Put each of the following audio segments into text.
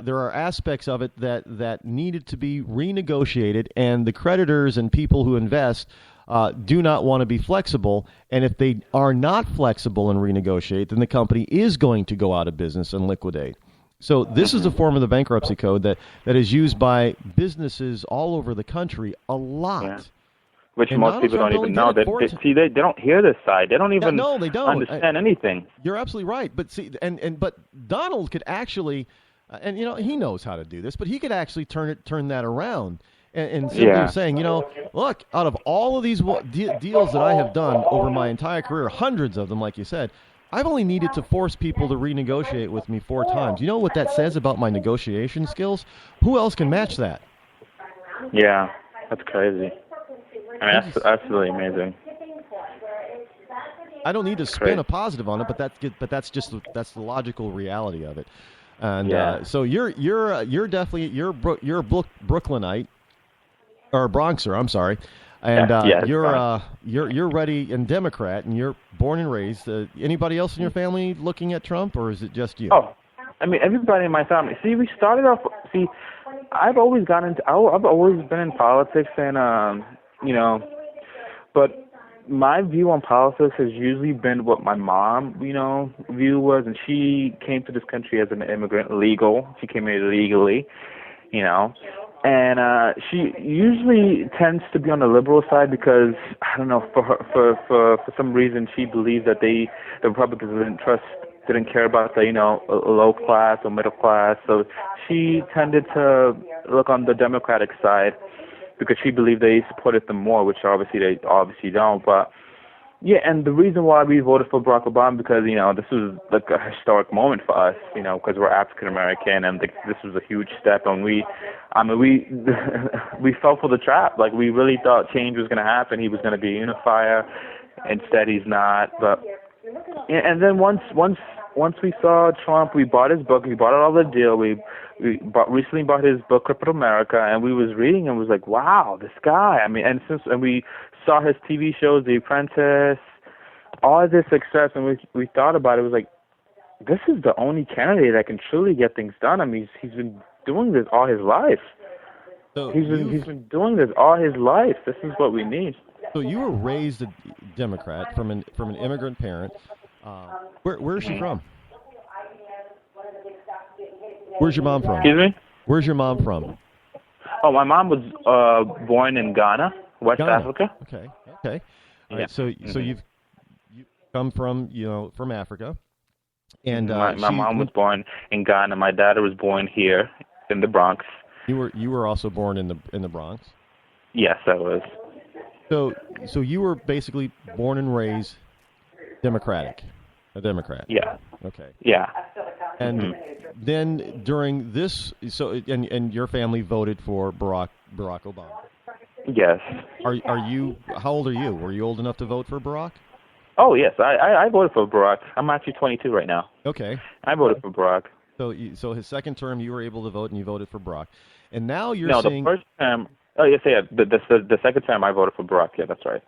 are aspects of it that needed to be renegotiated, and the creditors and people who invest do not want to be flexible. And if they are not flexible and renegotiate, then the company is going to go out of business and liquidate. So this is a form of the bankruptcy code that is used by businesses all over the country a lot. Yeah. Which and most people don't even know. They don't hear this side. They don't even they don't understand anything. You're absolutely right. But see, but Donald could actually, and he knows how to do this, but he could actually turn that around and simply saying, look, out of all of these deals that I have done over my entire career, hundreds of them, like you said, I've only needed to force people to renegotiate with me 4 times. You know what that says about my negotiation skills? Who else can match that? Yeah, that's crazy. I mean, that's absolutely amazing. I don't need to spin a positive on it, but that's the logical reality of it. And so you're definitely you're a Brooklynite or Bronxer. I'm sorry. And you're ready and Democrat, and you're born and raised. Anybody else in your family looking at Trump, or is it just you? Oh, I mean, everybody in my family. See, we started off. See, I've always been in politics, and but my view on politics has usually been what my mom, view was, and she came to this country as an immigrant, She came here legally, And she usually tends to be on the liberal side because, I don't know, for some reason she believes that the Republicans didn't care about the, low class or middle class. So she tended to look on the Democratic side because she believed they supported them more, which they obviously don't. But yeah, and the reason why we voted for Barack Obama because this was like a historic moment for us, because we're African American, and this was a huge step. And we fell for the trap. Like, we really thought change was going to happen. He was going to be a unifier. Instead, he's not. But and then once we saw Trump, we bought his book. We bought it all the deal. We recently bought his book, Corporate America, and we was reading and was like, wow, this guy. I mean, and we saw his TV shows, The Apprentice, all of this success, and we thought about it. It was like, this is the only candidate that can truly get things done. I mean, he's been doing this all his life. So he's been doing this all his life. This is what we need. So you were raised a Democrat from an immigrant parent. Where is she from? Where's your mom from? Excuse me? Where's your mom from? Oh, my mom was born in Ghana, West Africa. Okay. All right. So you come from from Africa, and my mom was born in Ghana. My dad was born here in the Bronx. You were also born in the Bronx. Yes, I was. So you were basically born and raised a Democrat. Yeah. Okay. Yeah. And then during this, and your family voted for Barack Obama. Yes. Are you? How old are you? Were you old enough to vote for Barack? Oh yes, I voted for Barack. I'm actually 22 right now. Okay. I voted for Barack. So his second term, you were able to vote, and you voted for Barack. And now you're saying the first term. Oh yes, yeah. The second time I voted for Barack. Yeah, that's right.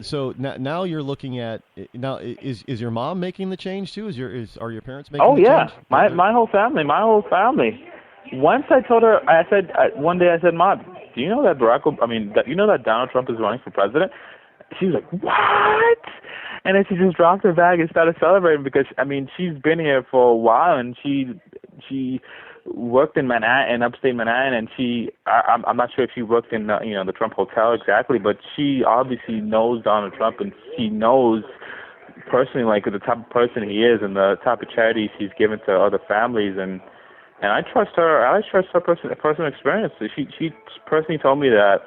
So now you're looking at is your mom making the change too? Are your parents making the change? Oh yeah, my whole family. Once I told her, one day I said, Mom, do you know that that Donald Trump is running for president? She was like, what? And then she just dropped her bag and started celebrating because she's been here for a while, and she worked in Manhattan, upstate Manhattan, and I'm not sure if she worked in the Trump Hotel exactly, but she obviously knows Donald Trump, and she knows personally like the type of person he is and the type of charities he's given to other families, and I trust her. I trust her personal experience. She personally told me that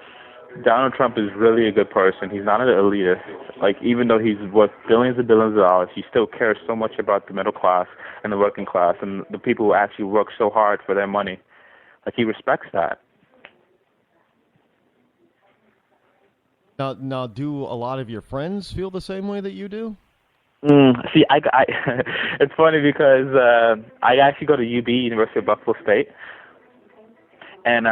Donald Trump is really a good person. He's not an elitist. Like, even though he's worth billions and billions of dollars, he still cares so much about the middle class and the working class and the people who actually work so hard for their money. Like, he respects that. Now, do a lot of your friends feel the same way that you do? See, I it's funny because I actually go to UB, University of Buffalo State, and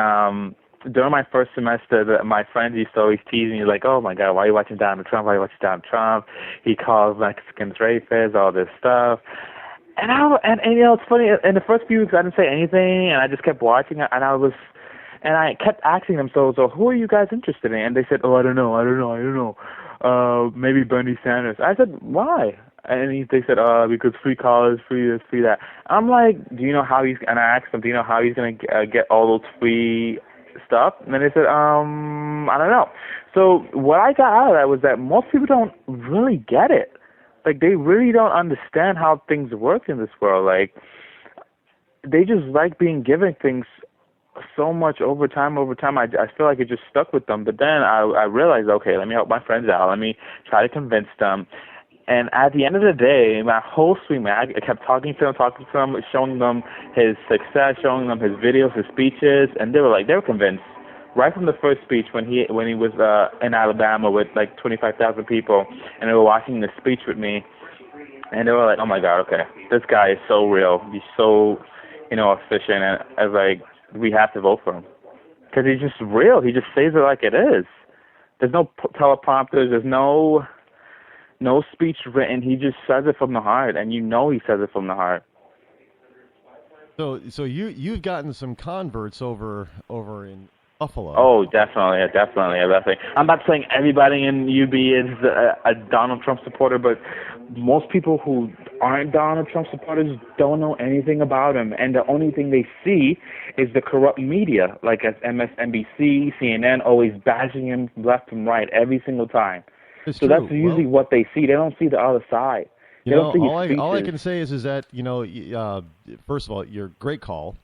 during my first semester, my friends used to always tease me, like, oh, my God, why are you watching Donald Trump? Why are you watching Donald Trump? He calls Mexicans rapists, all this stuff. And you know, it's funny. In the first few weeks, I didn't say anything, and I just kept watching it, and I kept asking them, so who are you guys interested in? And they said, I don't know. Maybe Bernie Sanders. I said, why? And they said, because free college, free this, free that. I'm like, and I asked them, do you know how he's going to get all those free stuff? And then they said, I don't know. So what I got out of that was that most people don't really get it. Like, they really don't understand how things work in this world. Like, they just like being given things so much over time. I feel like it just stuck with them. But then I realized, okay, let me help my friends out. Let me try to convince them. And at the end of the day, my whole swing, man, I kept talking to them, showing them his success, showing them his videos, his speeches, and they were convinced. Right from the first speech when he was in Alabama with like 25,000 people, and they were watching the speech with me, and they were like, oh my God, okay, this guy is so real. He's so, efficient, and I was like, we have to vote for him. Because he's just real. He just says it like it is. There's no teleprompters. There's no speech written. He just says it from the heart, and he says it from the heart. So you've gotten some converts over in Buffalo. Oh, definitely. I'm not saying everybody in UB is a Donald Trump supporter, but most people who aren't Donald Trump supporters don't know anything about him, and the only thing they see is the corrupt media, like as MSNBC, CNN, always bashing him left and right every single time. It's so true. That's usually what they see. They don't see the other side. All I can say is that, first of all, you're a great call.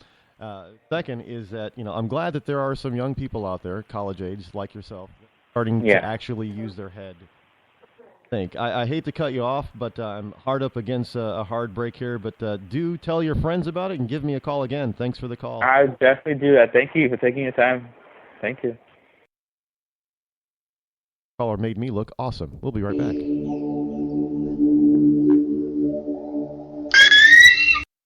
Second is that, I'm glad that there are some young people out there, college age, like yourself, starting to actually use their head. I hate to cut you off, but I'm hard up against a hard break here. But do tell your friends about it and give me a call again. Thanks for the call. I definitely do that. Thank you for taking your time. Thank you. Caller made me look awesome. We'll be right back.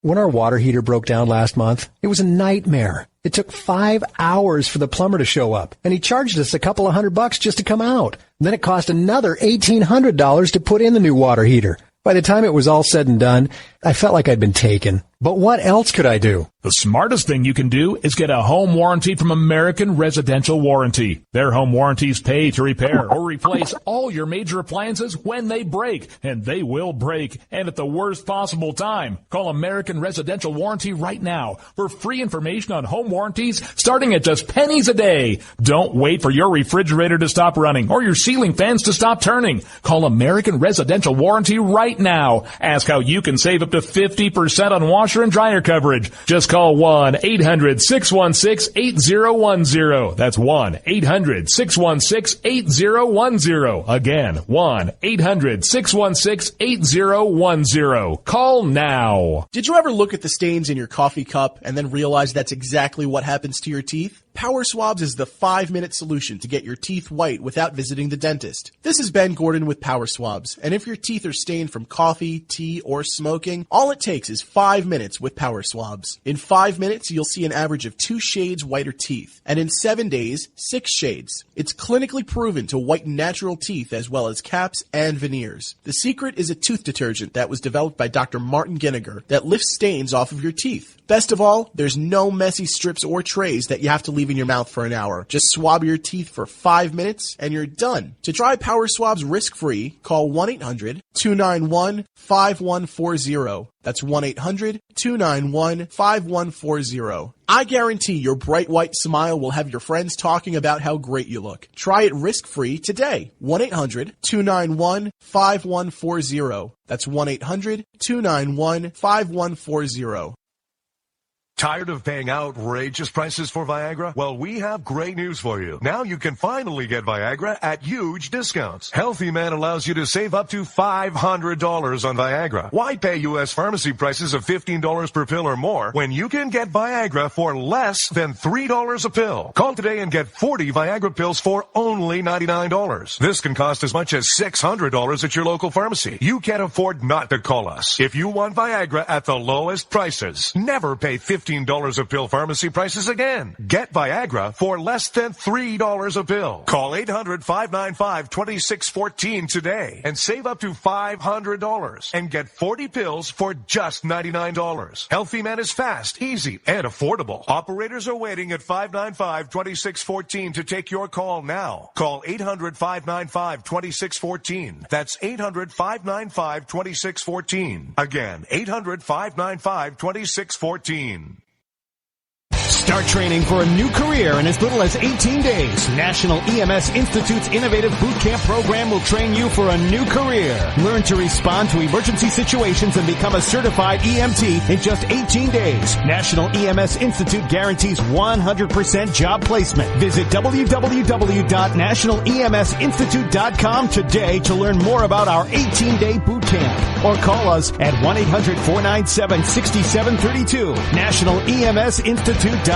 When our water heater broke down last month, it was a nightmare. It took 5 hours for the plumber to show up, and he charged us a couple of $100 just to come out. And then it cost another $1,800 to put in the new water heater. By the time it was all said and done, I felt like I'd been taken. But what else could I do? The smartest thing you can do is get a home warranty from American Residential Warranty. Their home warranties pay to repair or replace all your major appliances when they break, and they will break, and at the worst possible time. Call American Residential Warranty right now for free information on home warranties starting at just pennies a day. Don't wait for your refrigerator to stop running or your ceiling fans to stop turning. Call American Residential Warranty right now. Ask how you can save up to 50% on washer and dryer coverage. Just call 1-800-616-8010. That's 1-800-616-8010. Again, 1-800-616-8010. Call now. Did you ever look at the stains in your coffee cup and then realize that's exactly what happens to your teeth? Power Swabs is the 5-minute solution to get your teeth white without visiting the dentist. This is Ben Gordon with Power Swabs, and if your teeth are stained from coffee, tea, or smoking, all it takes is 5 minutes with Power Swabs. In 5 minutes, you'll see an average of 2 shades whiter teeth, and in 7 days, 6 shades. It's clinically proven to whiten natural teeth as well as caps and veneers. The secret is a tooth detergent that was developed by Dr. Martin Ginniger that lifts stains off of your teeth. Best of all, there's no messy strips or trays that you have to leave in your mouth for an hour. Just swab your teeth for 5 minutes and you're done. To try Power Swabs risk-free, call 1-800-291-5140. That's 1-800-291-5140. I guarantee your bright white smile will have your friends talking about how great you look. Try it risk-free today. 1-800-291-5140. That's 1-800-291-5140. Tired of paying outrageous prices for Viagra? Well, we have great news for you. Now you can finally get Viagra at huge discounts. Healthy Man allows you to save up to $500 on Viagra. Why pay U.S. pharmacy prices of $15 per pill or more when you can get Viagra for less than $3 a pill? Call today and get 40 Viagra pills for only $99. This can cost as much as $600 at your local pharmacy. You can't afford not to call us. If you want Viagra at the lowest prices, never pay $15 $18 a pill pharmacy prices again. Get Viagra for less than $3 a pill. Call 800-595-2614 today and save up to $500 and get 40 pills for just $99. Healthy Man is fast, easy, and affordable. Operators are waiting at 595-2614 to take your call now. Call 800-595-2614. That's 800-595-2614. Again, 800-595-2614. Start training for a new career in as little as 18 days. National EMS Institute's innovative boot camp program will train you for a new career. Learn to respond to emergency situations and become a certified EMT in just 18 days. National EMS Institute guarantees 100% job placement. Visit www.nationaleMSinstitute.com today to learn more about our 18-day boot camp. Or call us at 1-800-497-6732. National EMS Institute.com.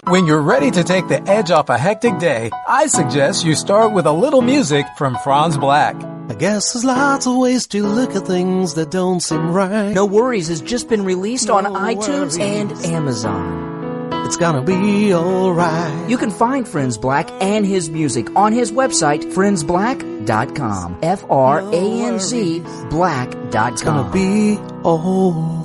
When you're ready to take the edge off a hectic day, I suggest you start with a little music from Franz Black. I guess there's lots of ways to look at things that don't seem right. No Worries has just been released on iTunes and Amazon. It's gonna be alright. You can find Franz Black and his music on his website, franzblack.com. Franz Black.com. It's gonna be alright.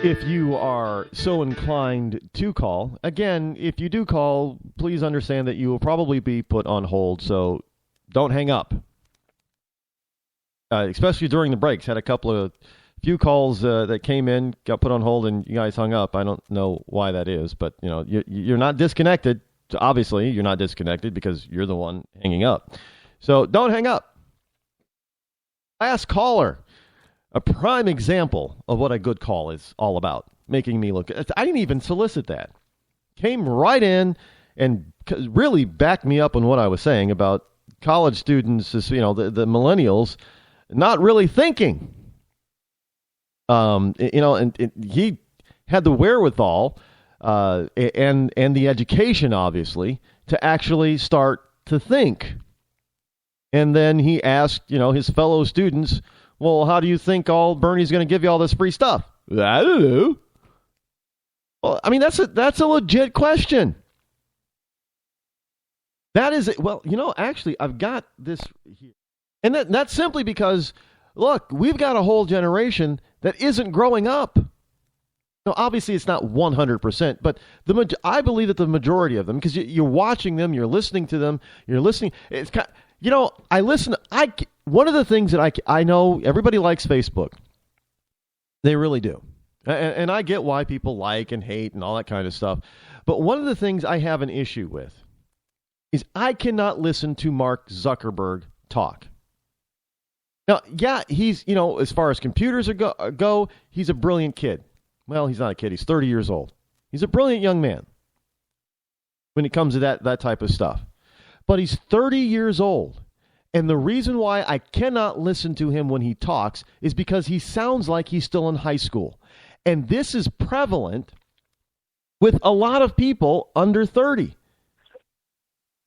If you are so inclined to call, again, if you do call, please understand that you will probably be put on hold, so don't hang up. Especially during the breaks. Had a few calls that came in, got put on hold, and you guys hung up. I don't know why that is, but you know, you're not disconnected. Obviously, you're not disconnected because you're the one hanging up. So don't hang up. Last caller. A prime example of what a good call is all about. Making me look. I didn't even solicit that. Came right in and really backed me up on what I was saying about college students, the millennials, not really thinking. And he had the wherewithal and the education, obviously, to actually start to think. And then he asked, his fellow students, well, how do you think Bernie's going to give you all this free stuff? I don't know. Well, I mean, that's a legit question. That is it. Well, actually, I've got this here. And that's simply because, look, we've got a whole generation that isn't growing up. Now, obviously, it's not 100%, but I believe that the majority of them, because you're watching them, you're listening to them, it's kind of, one of the things that I know everybody likes Facebook. They really do. And I get why people like and hate and all that kind of stuff. But one of the things I have an issue with is I cannot listen to Mark Zuckerberg talk. Now, yeah, he's, as far as computers go, he's a brilliant kid. Well, he's not a kid. He's 30 years old. He's a brilliant young man when it comes to that type of stuff. But he's 30 years old, And the reason why I cannot listen to him when he talks is because he sounds like he's still in high school. And this is prevalent with a lot of people under 30.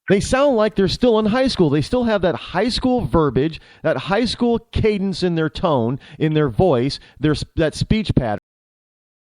They sound like they're still in high school. They still have that high school verbiage, that high school cadence in their tone, in their voice, that speech pattern.